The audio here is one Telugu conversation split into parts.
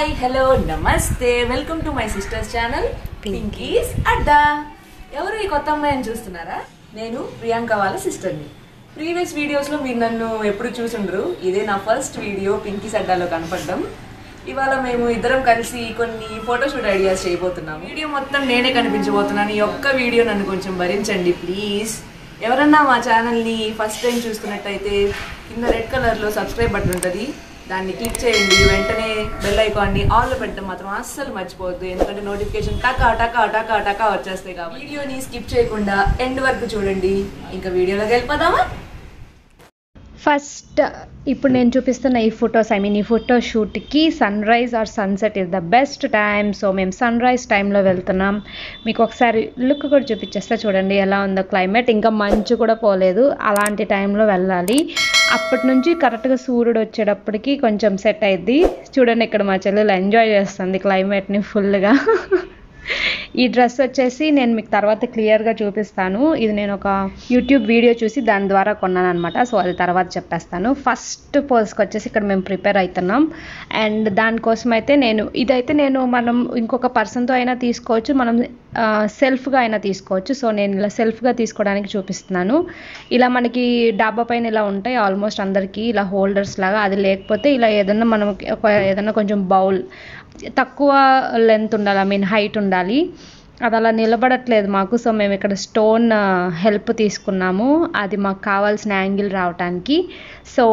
Hi, hello, namaste. Welcome to my sister's channel, Pinky's Adda. ఎవరు ఈ కొత్త అమ్మాయిని చూస్తున్నారా? నేను ప్రియాంక వాళ్ళ సిస్టర్ని. ప్రీవియస్ వీడియోస్లో మీరు నన్ను ఎప్పుడు చూసుండ్రు. ఇదే నా ఫస్ట్ వీడియో పింకీస్ అడ్డాలో కనపడడం. ఇవాళ మేము ఇద్దరం కలిసి కొన్ని ఫోటోషూట్ ఐడియాస్ చేయబోతున్నాము. వీడియో మొత్తం నేనే కనిపించబోతున్నాను. ఈ ఒక్క వీడియో నన్ను కొంచెం భరించండి ప్లీజ్. ఎవరన్నా మా ఛానల్ని ఫస్ట్ టైం చూస్తున్నట్టయితే కింద రెడ్ కలర్లో సబ్స్క్రైబ్ బటన్ ఉంటుంది, దాన్ని క్లిక్ చేయండి. వెంటనే బెల్ ఐకాన్ని ఆన్లో పెట్టడం మాత్రం అస్సలు మర్చిపోవద్దు, ఎందుకంటే నోటిఫికేషన్ టకా టకా టకా టకా వచ్చేస్తాయి. కాబట్టి వీడియోని స్కిప్ చేయకుండా ఎండ్ వరకు చూడండి. ఇంకా వీడియోలోకి వెళ్ళిపోదామా? ఫస్ట్ ఇప్పుడు నేను చూపిస్తున్న ఈ ఫోటోషూట్కి sunrise or sunset is the best time. So మేము సన్ రైజ్ టైంలో వెళ్తున్నాం. మీకు ఒకసారి లుక్ కూడా చూపించేస్తే చూడండి ఎలా ఉందో క్లైమేట్. ఇంకా మంచు కూడా పోలేదు, అలాంటి టైంలో వెళ్ళాలి. అప్పటి నుంచి కరెక్ట్గా సూర్యుడు వచ్చేటప్పటికి కొంచెం సెట్ అయింది. చూడండి ఇక్కడ మా చెల్లెలు ఎంజాయ్ చేస్తుంది క్లైమేట్ని ఫుల్గా. ఈ డ్రెస్ వచ్చేసి నేను మీకు తర్వాత క్లియర్గా చూపిస్తాను. ఇది నేను ఒక యూట్యూబ్ వీడియో చూసి దాని ద్వారా కొన్నాను అనమాట. సో అది తర్వాత చెప్పేస్తాను. ఫస్ట్ పోజ్కి వచ్చేసి ఇక్కడ మేము ప్రిపేర్ అవుతున్నాం. అండ్ దానికోసం అయితే మనం ఇంకొక పర్సన్తో అయినా తీసుకోవచ్చు, మనం సెల్ఫ్గా అయినా తీసుకోవచ్చు. సో నేను ఇలా సెల్ఫ్గా తీసుకోవడానికి చూపిస్తున్నాను. ఇలా మనకి డాబా పైన ఇలా ఉంటాయి ఆల్మోస్ట్ అందరికీ ఇలా హోల్డర్స్ లాగా. అది లేకపోతే ఇలా ఏదన్నా కొంచెం బౌల్ తక్కువ లెంత్ ఉండాలి, హైట్ ఉండాలి. అది అలా నిలబడట్లేదు మాకు. సో మేము ఇక్కడ స్టోన్ హెల్ప్ తీసుకున్నాము, అది మాకు కావాల్సిన యాంగిల్ రావటానికి. సో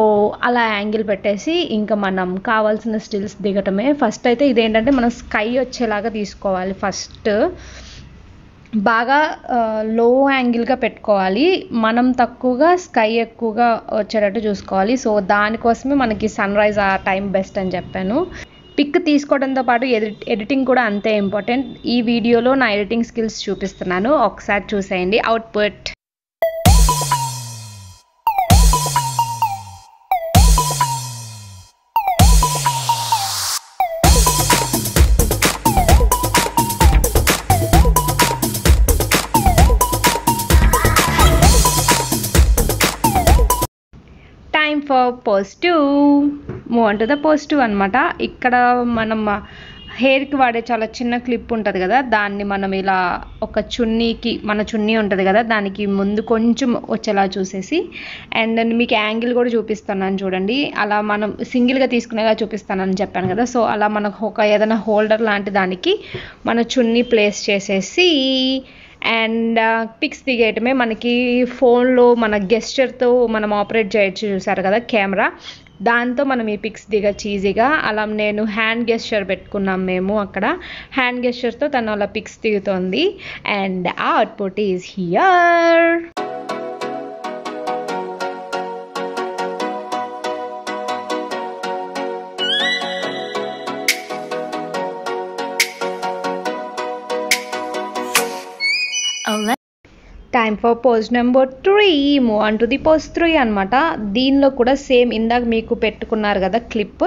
అలా యాంగిల్ పెట్టేసి ఇంకా మనం కావాల్సిన స్టిల్స్ దిగటమే. ఫస్ట్ అయితే ఇదేంటంటే మనం స్కై వచ్చేలాగా తీసుకోవాలి. ఫస్ట్ బాగా లో యాంగిల్గా పెట్టుకోవాలి, మనం తక్కువగా స్కై ఎక్కువగా వచ్చేటట్టు చూసుకోవాలి. సో దానికోసమే మనకి సన్ రైజ్ ఆ టైం బెస్ట్ అని చెప్పాను. పిక్ తీసుకోవడంతో పాటు ఎడిటింగ్ కూడా అంతే ఇంపార్టెంట్. ఈ వీడియోలో నా ఎడిటింగ్ స్కిల్స్ చూపిస్తున్నాను, ఒకసారి చూసేయండి output. Time for pose 2. Move on to the pose 2 అనమాట. ఇక్కడ మనం హెయిర్కి వాడే చాలా చిన్న క్లిప్ ఉంటుంది కదా, దాన్ని మనం ఇలా ఒక మన చున్నీ ఉంటుంది కదా, దానికి ముందు కొంచెం వచ్చేలా చూసేసి, అండ్ మీకు యాంగిల్ కూడా చూపిస్తున్నాను చూడండి. అలా మనం సింగిల్గా తీసుకునేలా చూపిస్తానని చెప్పాను కదా. సో అలా మనకు ఏదైనా హోల్డర్ లాంటి దానికి మన చున్నీ ప్లేస్ చేసేసి అండ్ పిక్స్ దిగేయటమే. మనకి ఫోన్లో మన గెస్చర్తో మనం ఆపరేట్ చేయొచ్చు, చూసారు కదా కెమెరా, దాంతో మనం ఈ పిక్స్ దిగచ్చు ఈజీగా. అలా నేను హ్యాండ్ గెస్చర్ పెట్టుకున్నాం మేము, అక్కడ హ్యాండ్ గెస్చర్తో తను అలా పిక్స్ దిగుతోంది. And output is here. Time for pose number 3. Move on to the pose 3 అనమాట. దీనిలో కూడా సేమ్ ఇందాక మీకు పెట్టుకున్నారు కదా క్లిప్,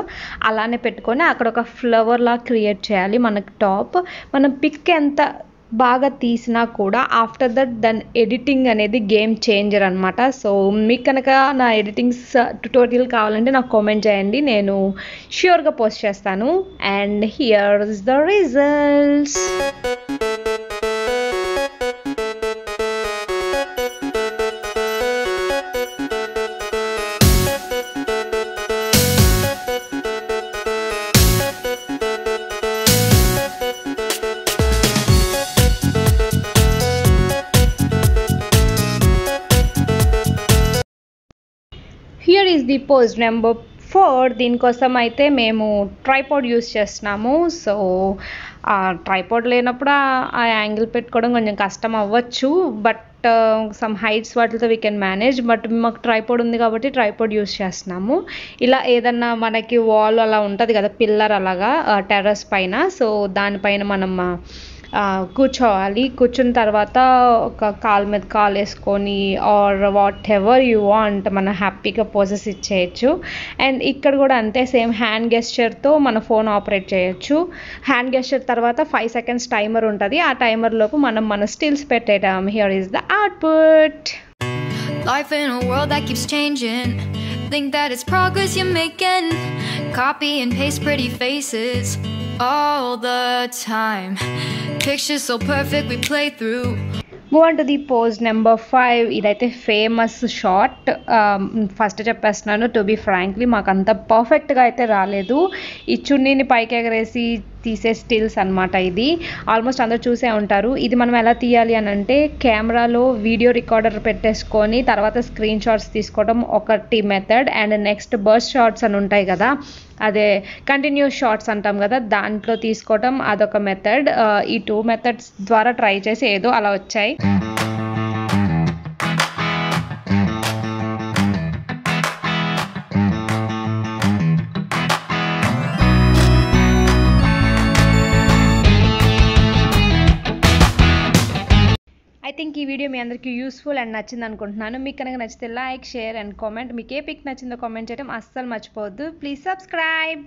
అలానే పెట్టుకొని అక్కడ ఒక ఫ్లవర్ లా క్రియేట్ చేయాలి. మనకు టాప్ మనం పిక్ ఎంత బాగా తీసినా కూడా ఆఫ్టర్ దట్ దాని ఎడిటింగ్ అనేది గేమ్ చేంజర్ అనమాట. సో మీకు కనుక నా ఎడిటింగ్స్ ట్యుటోరియల్ కావాలంటే నాకు కామెంట్ చేయండి, నేను ష్యూర్గా పోస్ట్ చేస్తాను. And here is the results. Here is the pose number 4. దీనికోసం అయితే మేము ట్రైపాడ్ యూస్ చేస్తున్నాము. సో ఆ ట్రైపాడ్ లేనప్పుడు ఆ యాంగిల్ పెట్టుకోవడం కొంచెం కష్టం అవ్వచ్చు, బట్ సమ్ హైట్స్ వాటితో వీ కెన్ మేనేజ్. బట్ మాకు ట్రైపాడ్ ఉంది కాబట్టి ట్రైపాడ్ యూస్ చేస్తున్నాము. ఇలా ఏదన్నా మనకి వాల్ అలా ఉంటుంది కదా, పిల్లర్ అలాగా టెర్రస్ పైన, సో దానిపైన మనం కూర్చోవాలి. కూర్చున్న తర్వాత ఒక కాలు మీద కాలు వేసుకొని or whatever you want మనం హ్యాపీగా పోజెస్ ఇచ్చేయచ్చు. అండ్ ఇక్కడ కూడా అంతే, సేమ్ హ్యాండ్ గెస్చర్తో మన ఫోన్ ఆపరేట్ చేయొచ్చు. హ్యాండ్ గెస్చర్ తర్వాత 5 seconds టైమర్ ఉంటుంది, ఆ టైమర్ లోపు మనం మన స్టిల్స్ పెట్టేద్దాం. Here is the output. Life in a world that keeps changing, think that it's progress you're making. Copy and paste pretty faces all the time. Pictures so perfect we play through. Move on to the pose number 5. ఇదైతే ఫేమస్ షాట్. ఫస్ట్ చెప్పేస్తున్నాను, టు బీ ఫ్రాంక్లీ మాకు అంత పర్ఫెక్ట్గా అయితే రాలేదు. ఈ చున్నీని పైకి ఎగరేసి తీసే స్టిల్స్ అనమాట. ఇది ఆల్మోస్ట్ అందరూ చూసే ఉంటారు. ఇది మనం ఎలా తీయాలి అని అంటే, కెమెరాలో వీడియో రికార్డర్ పెట్టేసుకొని తర్వాత స్క్రీన్ షాట్స్ తీసుకోవడం ఒకటి method, and next burst shots అని ఉంటాయి కదా, అదే కంటిన్యూస్ షాట్స్ అంటాం కదా, దాంట్లో తీసుకోవడం అదొక మెథడ్. ఈ 2 మెథడ్స్ ద్వారా ట్రై చేసి ఏదో అలా వచ్చాయి. ఐ థింక్ ఈ వీడియో మీ అందరికీ యూస్ఫుల్ అండ్ నచ్చింది అనుకుంటున్నాను. మీకు కనుక నచ్చితే లైక్, షేర్ అండ్ కామెంట్. మీకు ఏ పిక్ నచ్చిందో కామెంట్ చేయడం అస్సలు మర్చిపోవద్దు. Please subscribe.